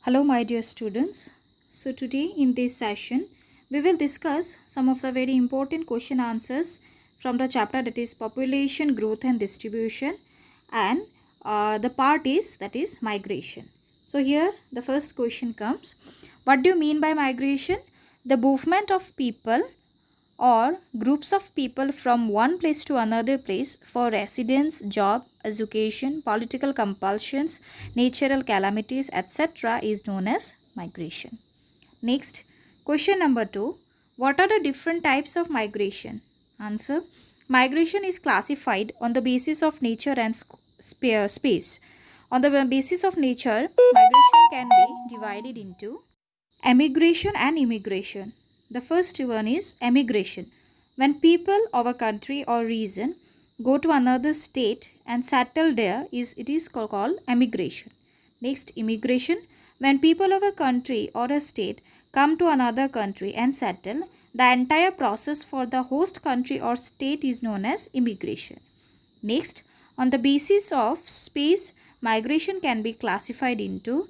Hello, my dear students. So, today in this session, we will discuss some of the very important question answers from the chapter that is population growth and distribution, and the part is that is migration. So, here the first question comes: what do you mean by migration? The movement of people or groups of people from one place to another place for residence, job, education, political compulsions, natural calamities, etc. is known as migration. Next, question number 2. What are the different types of migration? Answer. Migration is classified on the basis of nature and space. On the basis of nature, migration can be divided into emigration and immigration. The first one is emigration. When people of a country or region go to another state and settle there, it is called emigration. Next, immigration. When people of a country or a state come to another country and settle, the entire process for the host country or state is known as immigration. Next, on the basis of space, migration can be classified into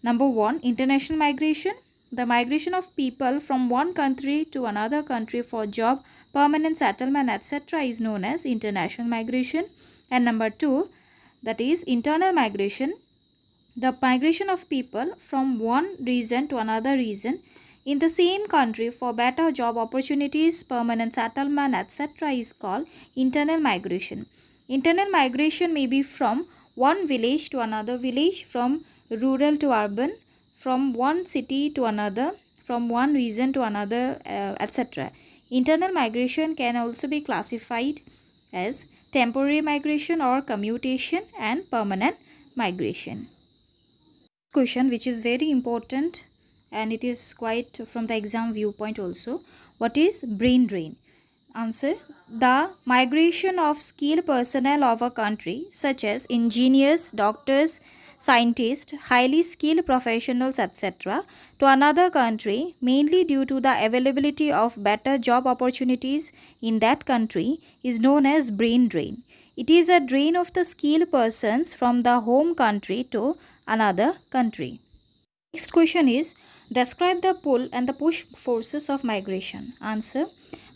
number 1, international migration. The migration of people from one country to another country for job, permanent settlement, etc. is known as international migration. And number 2, that is internal migration. The migration of people from one region to another region in the same country for better job opportunities, permanent settlement, etc. is called internal migration. Internal migration may be from one village to another village, from rural to urban, from one city to another, from one region to another, etc. Internal migration can also be classified as temporary migration or commutation and permanent migration. Question which is very important and it is quite from the exam viewpoint also. What is brain drain? Answer. The migration of skilled personnel of a country such as engineers, doctors, scientists, highly skilled professionals, etc. to another country mainly due to the availability of better job opportunities in that country is known as brain drain. It is a drain of the skilled persons from the home country to another country. Next question is, describe the pull and the push forces of migration. Answer.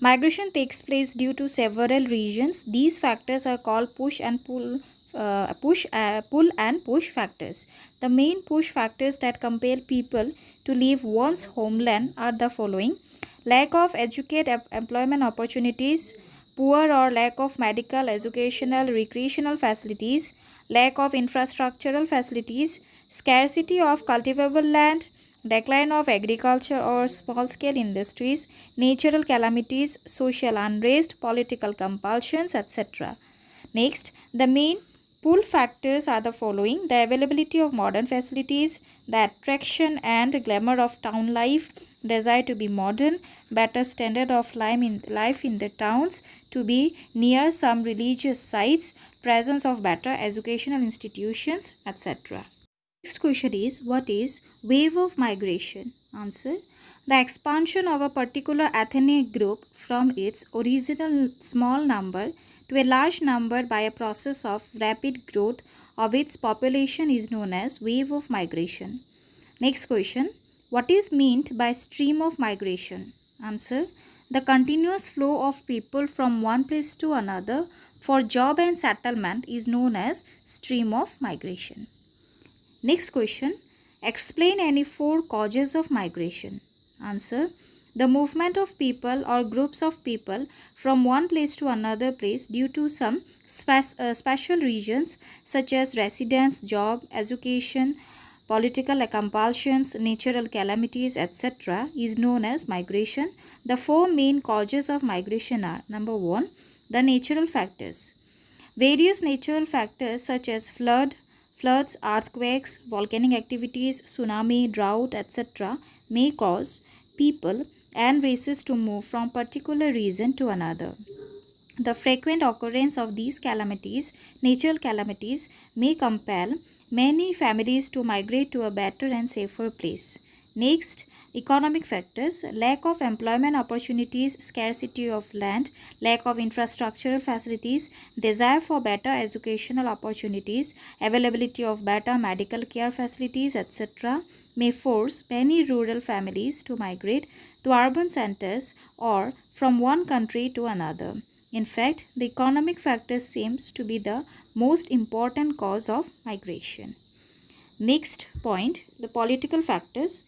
Migration takes place due to several reasons. These factors are called pull and push factors. The main push factors that compel people to leave one's homeland are the following: lack of employment opportunities, poor or lack of medical, educational, recreational facilities, lack of infrastructural facilities, scarcity of cultivable land, decline of agriculture or small-scale industries, natural calamities, social unrest, political compulsions, etc. Next, the main pull factors are the following: the availability of modern facilities, the attraction and glamour of town life, desire to be modern, better standard of life in the towns, to be near some religious sites, presence of better educational institutions, etc. Next question is, what is wave of migration? Answer. The expansion of a particular ethnic group from its original small number to a large number by a process of rapid growth of its population is known as wave of migration. Next question, what is meant by stream of migration? Answer. The continuous flow of people from one place to another for job and settlement is known as stream of migration. Next question, explain any 4 causes of migration. Answer. The movement of people or groups of people from one place to another place due to some special reasons such as residence, job, education, political compulsions, natural calamities, etc. is known as migration. The 4 main causes of migration are: number 1, the natural factors. Various natural factors such as floods, earthquakes, volcanic activities, tsunami, drought, etc. may cause people and races to move from particular region to another. The frequent occurrence of these calamities, natural calamities, may compel many families to migrate to a better and safer place. Next, Economic factors: lack of employment opportunities, scarcity of land, lack of infrastructural facilities, desire for better educational opportunities, availability of better medical care facilities, etc., may force many rural families to migrate to urban centers or from one country to another. In fact, the economic factor seems to be the most important cause of migration. Next point, the political factors.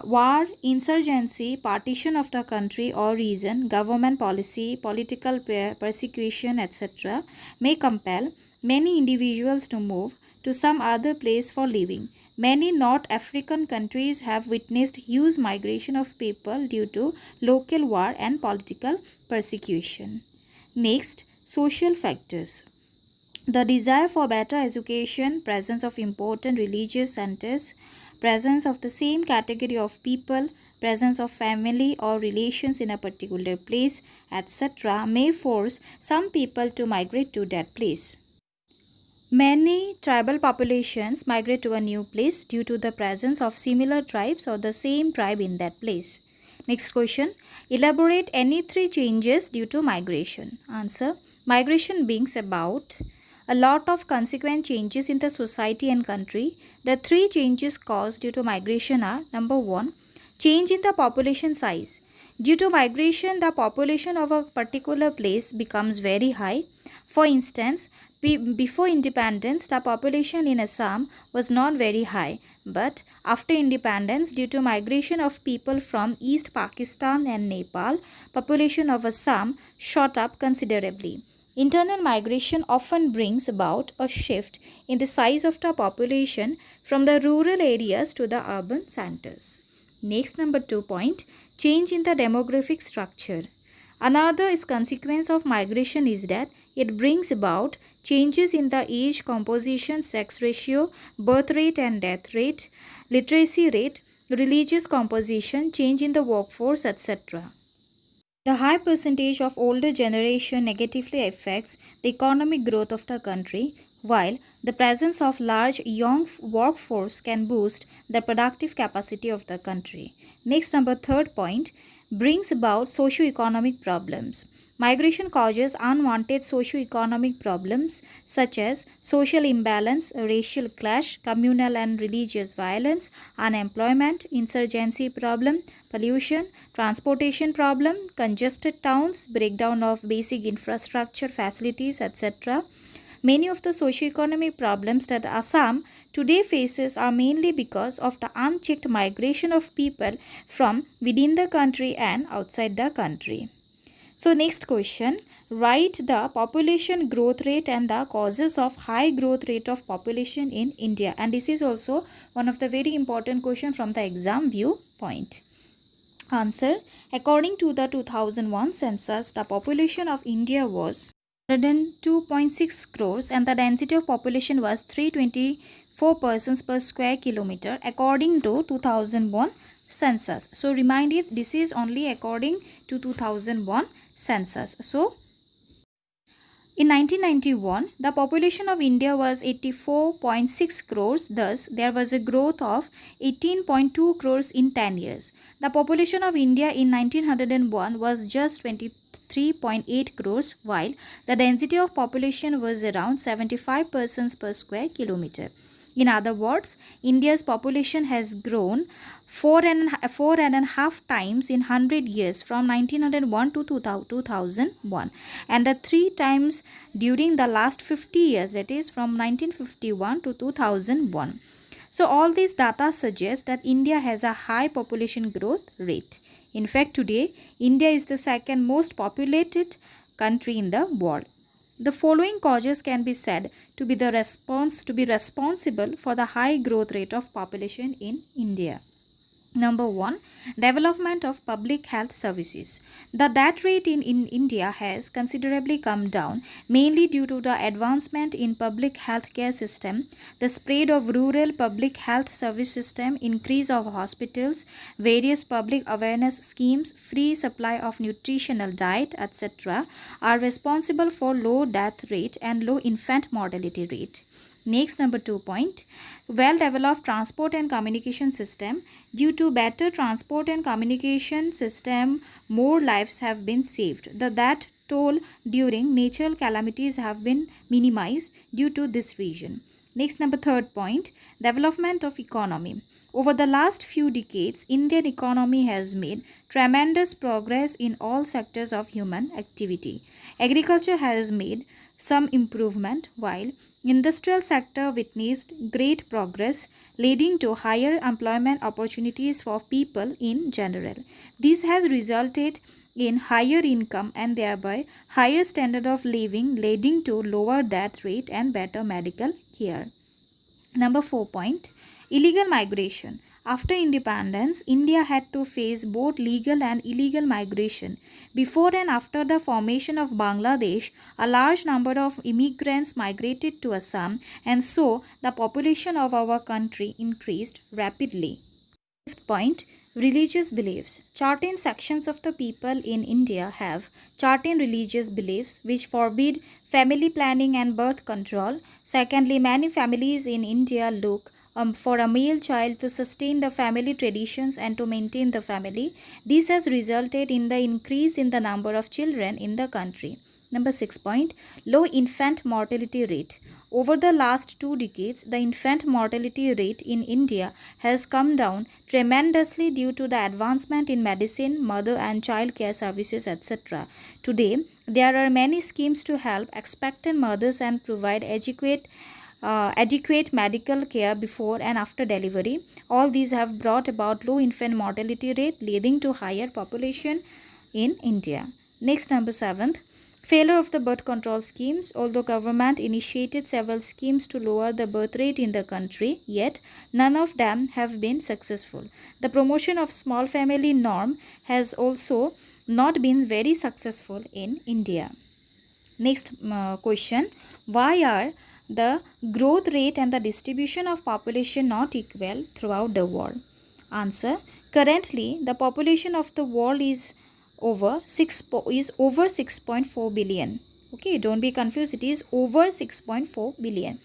War, insurgency, partition of the country or region, government policy, political persecution, etc., may compel many individuals to move to some other place for living. Many North African countries have witnessed huge migration of people due to local war and political persecution. Next, social factors. The desire for better education, presence of important religious centers, presence of the same category of people, presence of family or relations in a particular place, etc., may force some people to migrate to that place. Many tribal populations migrate to a new place due to the presence of similar tribes or the same tribe in that place. Next question. Elaborate any three changes due to migration. Answer. Migration brings about a lot of consequent changes in the society and country. The three changes caused due to migration are: number 1, change in the population size. Due to migration, the population of a particular place becomes very high. For instance, before independence, the population in Assam was not very high, but after independence, due to migration of people from East Pakistan and Nepal, population of Assam shot up considerably. Internal migration often brings about a shift in the size of the population from the rural areas to the urban centers. Next, number 2 point, change in the demographic structure. Another is consequence of migration is that it brings about changes in the age composition, sex ratio, birth rate and death rate, literacy rate, religious composition, change in the workforce, etc. The high percentage of older generation negatively affects the economic growth of the country, while the presence of large young workforce can boost the productive capacity of the country. Next, number 3rd point, brings about socio-economic problems. Migration causes unwanted socio-economic problems such as social imbalance, racial clash, communal and religious violence, unemployment, insurgency problem, pollution, transportation problem, congested towns, breakdown of basic infrastructure facilities, etc. Many of the socio-economic problems that Assam today faces are mainly because of the unchecked migration of people from within the country and outside the country. So next question, write the population growth rate and the causes of high growth rate of population in India. And this is also one of the very important question from the exam viewpoint. Answer, according to the 2001 census, the population of India was 102.6 crores and the density of population was 324 persons per square kilometer according to 2001 census. So remind it, this is only according to 2001 census. So in 1991, the population of India was 84.6 crores. Thus, there was a growth of 18.2 crores in 10 years. The population of India in 1901 was just 23.8 crores, while the density of population was around 75 persons per square kilometer. In other words, India's population has grown four and a half times in 100 years from 1901 to 2001 and 3 times during the last 50 years, that is from 1951 to 2001. So all these data suggest that India has a high population growth rate. In fact, today India is the second most populated country in the world. The following causes can be said to be responsible for the high growth rate of population in India. Number 1, development of public health services. The death rate in India has considerably come down, mainly due to the advancement in public health care system, the spread of rural public health service system, increase of hospitals, various public awareness schemes, free supply of nutritional diet, etc. are responsible for low death rate and low infant mortality rate. Next, number 2 point, well-developed transport and communication system. Due to better transport and communication system, more lives have been saved. That toll during natural calamities have been minimized due to this reason. Next, number 3rd point, development of economy. Over the last few decades, Indian economy has made tremendous progress in all sectors of human activity. Agriculture has made some improvement, while industrial sector witnessed great progress, leading to higher employment opportunities for people in general. This has resulted in higher income and thereby higher standard of living, leading to lower death rate and better medical care. Number 4 point, illegal migration. After independence, India had to face both legal and illegal migration. Before and after the formation of Bangladesh, a large number of immigrants migrated to Assam, and so the population of our country increased rapidly. Fifth point, religious beliefs. Certain sections of the people in India have certain religious beliefs which forbid family planning and birth control. Secondly, many families in India look for a male child to sustain the family traditions and to maintain the family. This has resulted in the increase in the number of children in the country. Number 6 point, low infant mortality rate. Over the last 2 decades, the infant mortality rate in India has come down tremendously due to the advancement in medicine, mother and child care services, etc. Today, there are many schemes to help expectant mothers and provide adequate medical care before and after delivery. All these have brought about low infant mortality rate, leading to higher population in India. Next, number 7th, failure of the birth control schemes. Although government initiated several schemes to lower the birth rate in the country, yet none of them have been successful. The promotion of small family norm has also not been very successful in India. Next question, why are the growth rate and the distribution of population not equal throughout the world? Answer, currently the population of the world is over 6.4 billion. Okay, don't be confused, it is over 6.4 billion.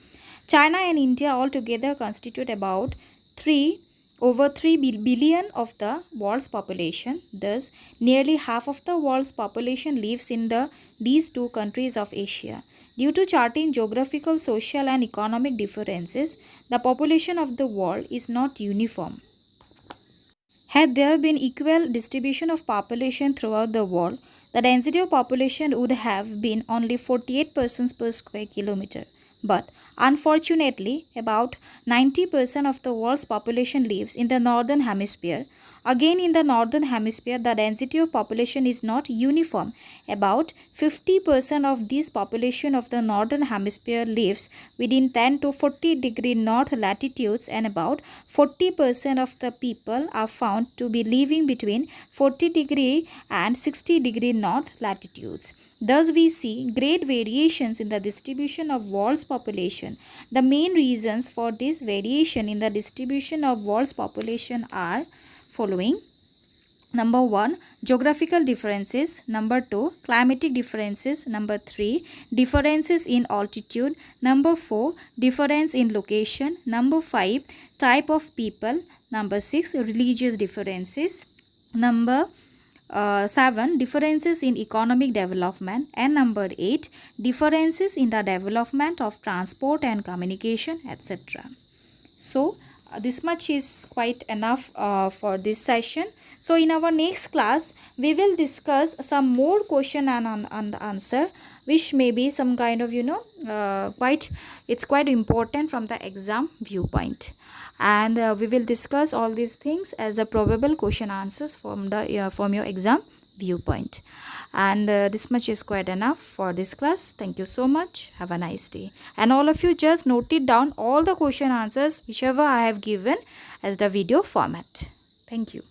China and India altogether constitute about over 3 billion of the world's population. Thus, nearly half of the world's population lives in these two countries of Asia. Due to certain geographical, social and economic differences, the population of the world is not uniform. Had there been equal distribution of population throughout the world, the density of population would have been only 48 persons per square kilometer. But unfortunately, about 90% of the world's population lives in the northern hemisphere. Again, in the northern hemisphere, the density of population is not uniform. About 50% of this population of the northern hemisphere lives within 10 to 40 degree north latitudes, and about 40% of the people are found to be living between 40 degree and 60 degree north latitudes. Thus, we see great variations in the distribution of world's population. The main reasons for this variation in the distribution of world's population are following. Number 1, geographical differences. Number 2, climatic differences. Number 3, differences in altitude. Number 4, difference in location. Number 5, type of people. Number 6, religious differences. Number 7, differences in economic development. And number 8, differences in the development of transport and communication, etc. So, this much is quite enough for this session. So in our next class, we will discuss some more question and answer, which may be some kind of it's quite important from the exam viewpoint. And we will discuss all these things as a probable question answers from your exam viewpoint. And this much is quite enough for this class. Thank you so much. Have a nice day. And all of you just note it down all the question answers whichever I have given as the video format. Thank you.